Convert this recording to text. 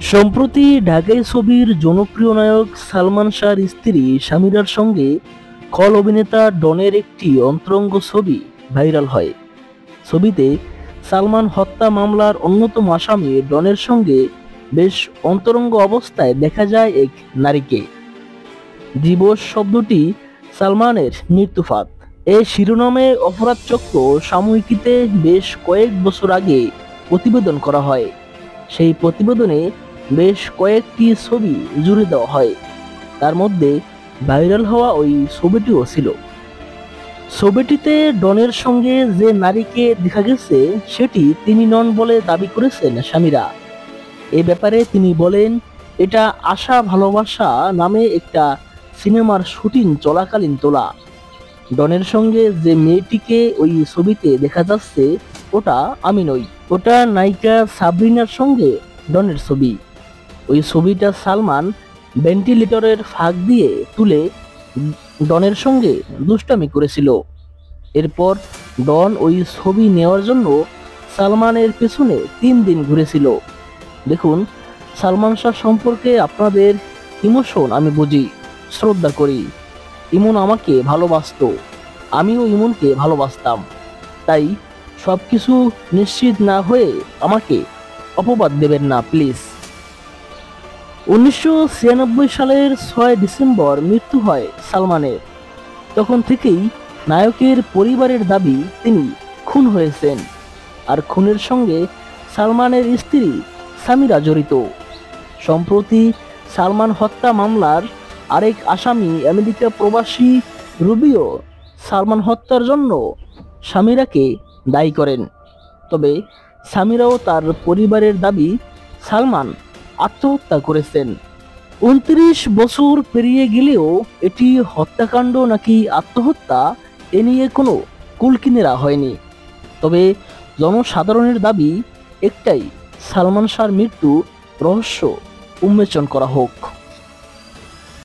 সম্প্রতি ঢাকাই ছবির জনপ্রিয় নায়ক সালমান শাহর স্ত্রী সামিরার সঙ্গে খল অভিনেতা ডনের একটি অন্তরঙ্গ ছবি ভাইরাল হয়। ছবিতে সালমান হত্যা মামলার অন্যতম আসামি ডনের সঙ্গে বেশ অন্তরঙ্গ অবস্থায় দেখা যায় এক নারীকে। দিবস শব্দটি সালমানের মৃত্যুফাত এই শিরোনামে অপরাধ চক্র সাময়িকীতে বেশ কয়েক বছর আগে প্রতিবেদন করা হয়। সেই প্রতিবেদনে বেশ কয়েকটি ছবি জুড়ে দেওয়া হয়, তার মধ্যে ভাইরাল হওয়া ওই ছবিটিও ছিল। ছবিটিতে ডনের সঙ্গে যে নারীকে দেখা গেছে সেটি তিনি নন বলে দাবি করেছেন স্বামীরা। এ ব্যাপারে তিনি বলেন, এটা আশা ভালোবাসা নামে একটা সিনেমার শুটিং চলাকালীন তোলা। ডনের সঙ্গে যে মেয়েটিকে ওই ছবিতে দেখা যাচ্ছে ওটা আমি নই, ওটা নায়িকা সাবরিনার সঙ্গে ডনের ছবি। ওই ছবিটা সালমান ভেন্টিলেটরের ফাঁক দিয়ে তুলে ডনের সঙ্গে দুষ্টামি করেছিল। এরপর ডন ওই ছবি নেওয়ার জন্য সালমানের পেছনে 3 দিন ঘুরেছিল। দেখুন, সালমান শাহ সম্পর্কে আপনাদের ইমোশন আমি বুঝি, শ্রদ্ধা করি। ইমন আমাকে ভালোবাসতো, আমিও ইমনকে ভালোবাসতাম। তাই সবকিছু নিশ্চিত না হয়ে আমাকে অপবাদ দেবেন না প্লিজ। 1996 সালের 6 ডিসেম্বর মৃত্যু হয় সালমানের। তখন থেকেই নায়কের পরিবারের দাবি তিনি খুন হয়েছেন, আর খুনের সঙ্গে সালমানের স্ত্রী সামিরা জড়িত। সম্প্রতি সালমান হত্যা মামলার আরেক আসামি আমেরিকা প্রবাসী রুবিও সালমান হত্যার জন্য সামিরাকে দায়ী করেন। তবে সামিরাও তার পরিবারের দাবি সালমান আত্মহত্যা করেছেন। 29 বছর পেরিয়ে গেলেও এটি হত্যাকাণ্ড নাকি আত্মহত্যা এ নিয়ে কোনো কুলকিনারা হয়নি। তবে জনসাধারণের দাবি একটাই, সালমান শাহর মৃত্যু রহস্য উন্মোচন করা হোক।